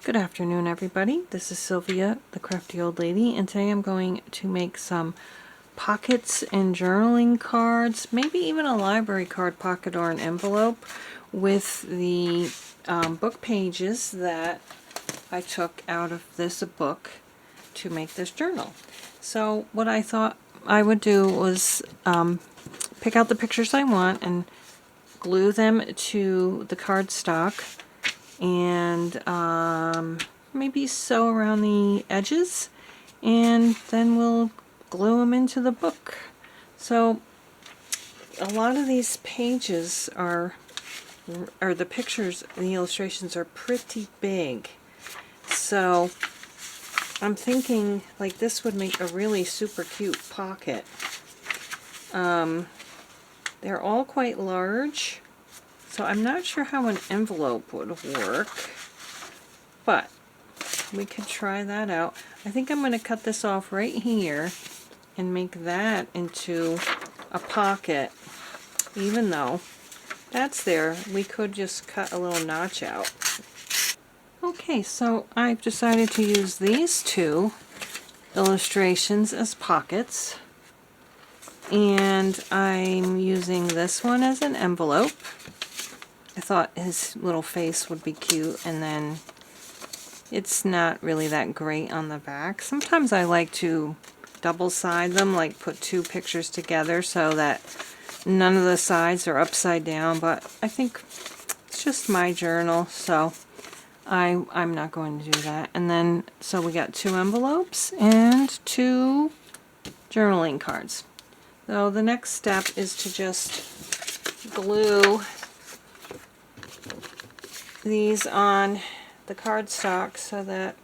Good afternoon, everybody. This is Sylvia, the Crafty Old Lady, and today I'm going to make some pockets and journaling cards, maybe even a library card pocket or an envelope with the book pages that I took out of this book to make this journal. So what I thought I would do was pick out the pictures I want and glue them to the cardstock and maybe sew around the edges, and then we'll glue them into the book. So a lot of these pages or the pictures, the illustrations are pretty big, so I'm thinking like this would make a really super cute pocket. They're all quite large, so I'm not sure how an envelope would work, but we could try that out. I think I'm going to cut this off right here and make that into a pocket. Even though that's there, we could just cut a little notch out. Okay, so I've decided to use these two illustrations as pockets, and I'm using this one as an envelope. I thought his little face would be cute, and then it's not really that great on the back. Sometimes I like to double side them, like put two pictures together so that none of the sides are upside down, but I think it's just my journal, so I'm not going to do that. And then, so we got two envelopes and two journaling cards. So the next step is to just glue these on the cardstock so that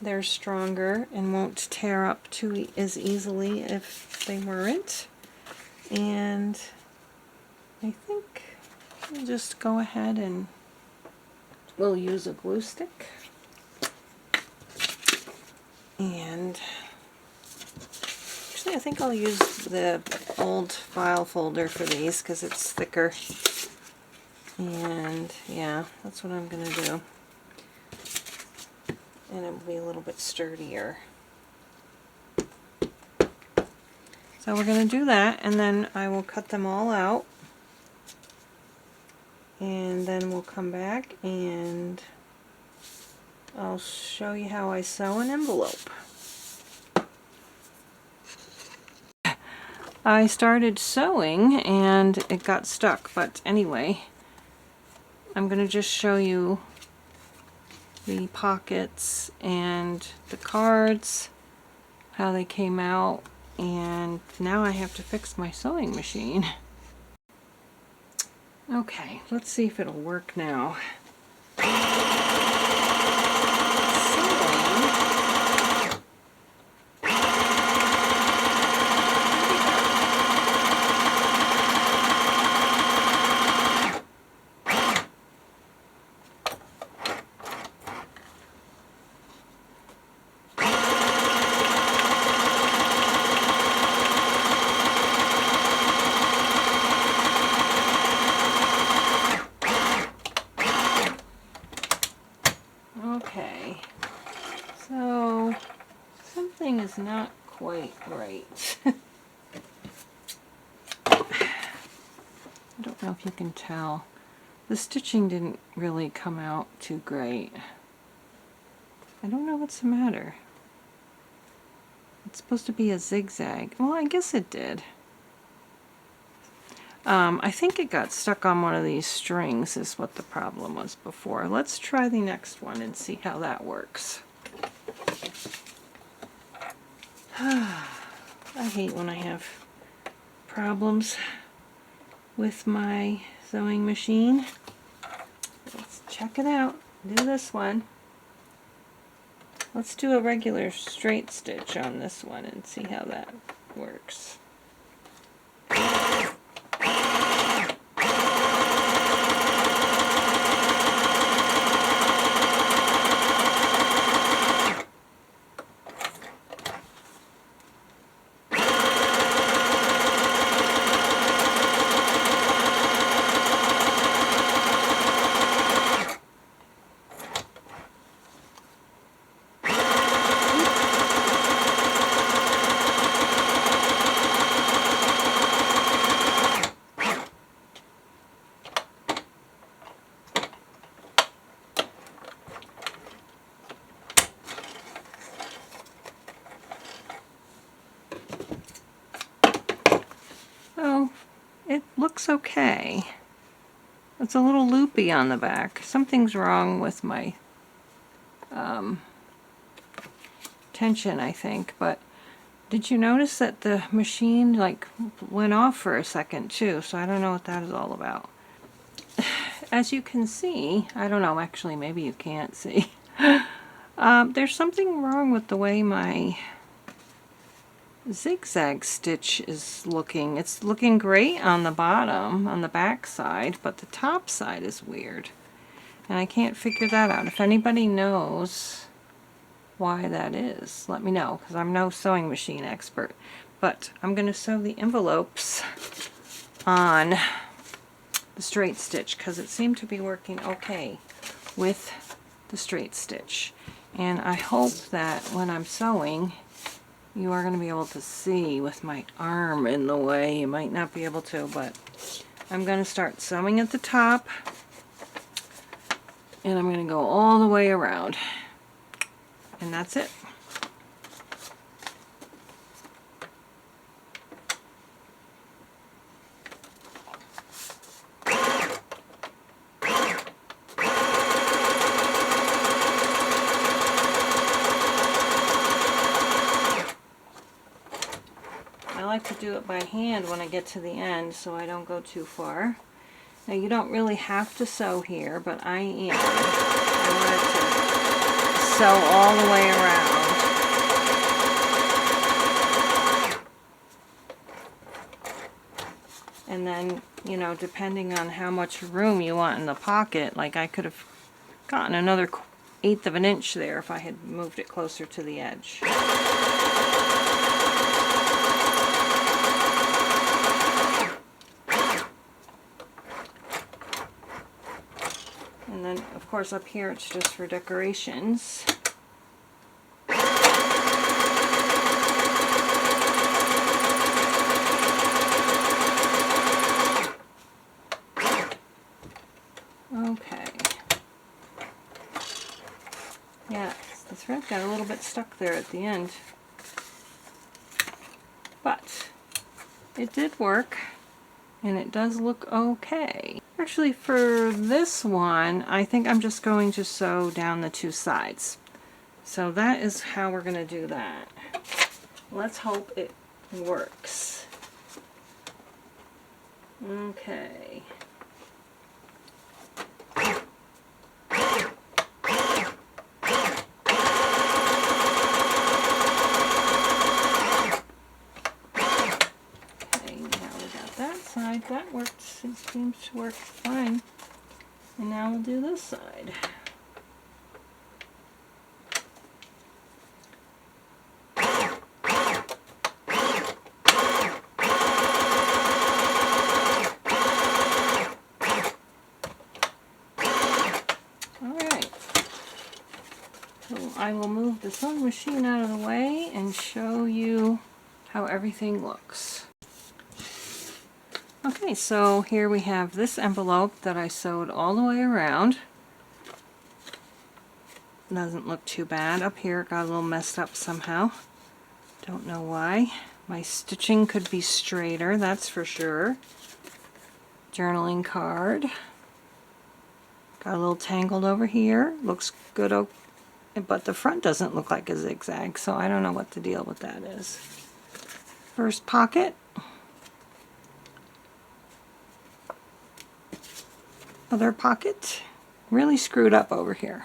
they're stronger and won't tear up as easily if they weren't. And I think we'll just go ahead and we'll use a glue stick. And actually I think I'll use the old file folder for these because it's thicker. And yeah, that's what I'm going to do. And it will be a little bit sturdier. So we're going to do that, and then I will cut them all out. And then we'll come back and I'll show you how I sew an envelope. I started sewing and it got stuck, but anyway, I'm going to just show you the pockets and the cards, how they came out, and now I have to fix my sewing machine. Okay, let's see if it'll work now. Okay, so something is not quite right. I don't know if you can tell. The stitching didn't really come out too great. I don't know what's the matter. It's supposed to be a zigzag. Well, I guess it did. I think it got stuck on one of these strings is what the problem was before. Let's try the next one and see how that works. I hate when I have problems with my sewing machine. Let's check it out. Do this one. Let's do a regular straight stitch on this one and see how that works. looks okay. It's a little loopy on the back. Something's wrong with my tension, I think, but did you notice that the machine like went off for a second too? So I don't know what that is all about. As you can see, I don't know, actually maybe you can't see. There's something wrong with the way my zigzag stitch is looking. It's looking great on the bottom, on the back side, but the top side is weird. And I can't figure that out. If anybody knows why that is, let me know, because I'm no sewing machine expert. But I'm going to sew the envelopes on the straight stitch because it seemed to be working okay with the straight stitch. And I hope that when I'm sewing, you are going to be able to see with my arm in the way. You might not be able to, but I'm going to start sewing at the top, and I'm going to go all the way around. And that's it. I like to do it by hand when I get to the end so I don't go too far. Now you don't really have to sew here, but I am. I want to sew all the way around. And then, you know, depending on how much room you want in the pocket, like I could have gotten another 1/8 of an inch there if I had moved it closer to the edge. And then, of course, up here it's just for decorations. Okay. Yeah, the thread got a little bit stuck there at the end. But it did work, and it does look okay. Actually, for this one, I think I'm just going to sew down the two sides. So that is how we're going to do that. Let's hope it works. Okay. Side that works, it seems to work fine. And now we'll do this side. Alright. So I will move the sewing machine out of the way and show you how everything looks. Okay, so here we have this envelope that I sewed all the way around. Doesn't look too bad. Up here it got a little messed up somehow. Don't know why. My stitching could be straighter, that's for sure. Journaling card. Got a little tangled over here. Looks good, but the front doesn't look like a zigzag, so I don't know what the deal with that is. First pocket. Other pocket, really screwed up over here,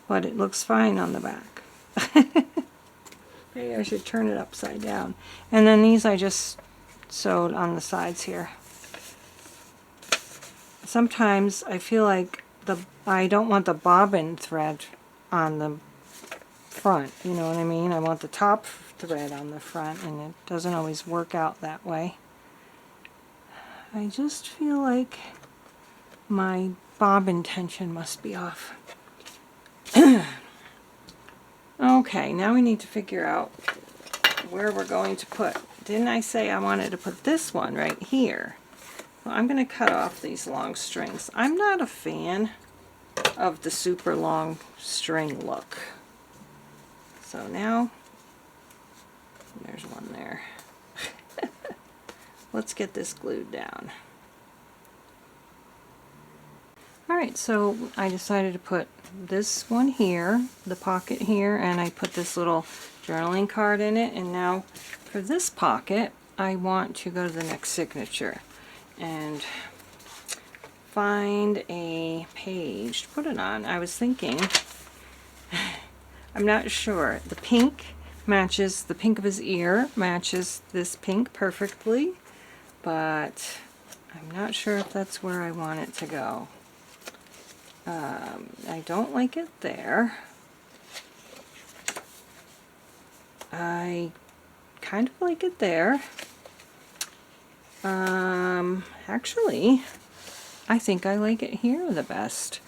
but it looks fine on the back. Maybe I should turn it upside down. And then these I just sewed on the sides here. Sometimes I feel like I don't want the bobbin thread on the front, you know what I mean? I want the top thread on the front, and it doesn't always work out that way. I just feel like my bobbin tension must be off. Okay, now we need to figure out where we're going to put. Didn't I say I wanted to put this one right here? Well, I'm going to cut off these long strings. I'm not a fan of the super long string look. So now, there's one there. let's get this glued down. Alright, so I decided to put this one here, the pocket here, and I put this little journaling card in it, and now for this pocket I want to go to the next signature and find a page to put it on. I was thinking, I'm not sure, the pink matches, the pink of his ear matches this pink perfectly, but I'm not sure if that's where I want it to go. I don't like it there. I kind of like it there. Actually, I think I like it here the best.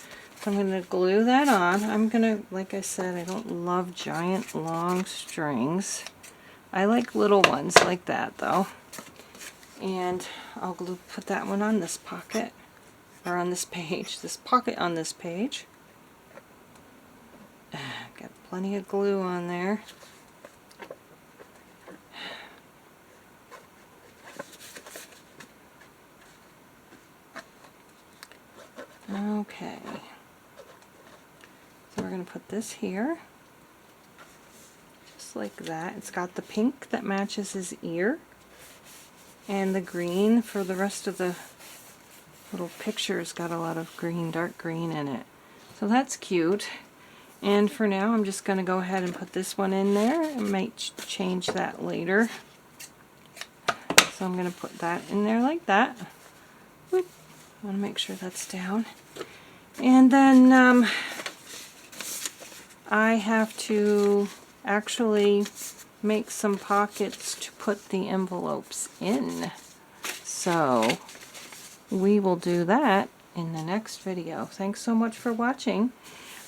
So I'm going to glue that on. I'm going to, like I said, I don't love giant long strings. I like little ones like that though. And I'll put that one on this pocket. Or on this page, this pocket on this page. Got plenty of glue on there. Okay. So we're going to put this here. Just like that. It's got the pink that matches his ear. And the green for the rest of the little picture's got a lot of green, dark green in it. So that's cute. And for now I'm just going to go ahead and put this one in there. I might change that later. So I'm going to put that in there like that. Whoop. I want to make sure that's down. And then I have to actually make some pockets to put the envelopes in. So we will do that in the next video. Thanks so much for watching.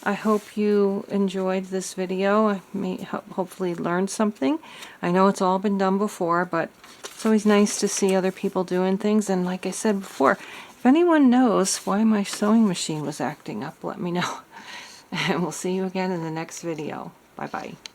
I hope you enjoyed this video. I may hopefully learned something. I know it's all been done before, but it's always nice to see other people doing things. And like I said before, if anyone knows why my sewing machine was acting up, let me know. And we'll see you again in the next video. Bye-bye.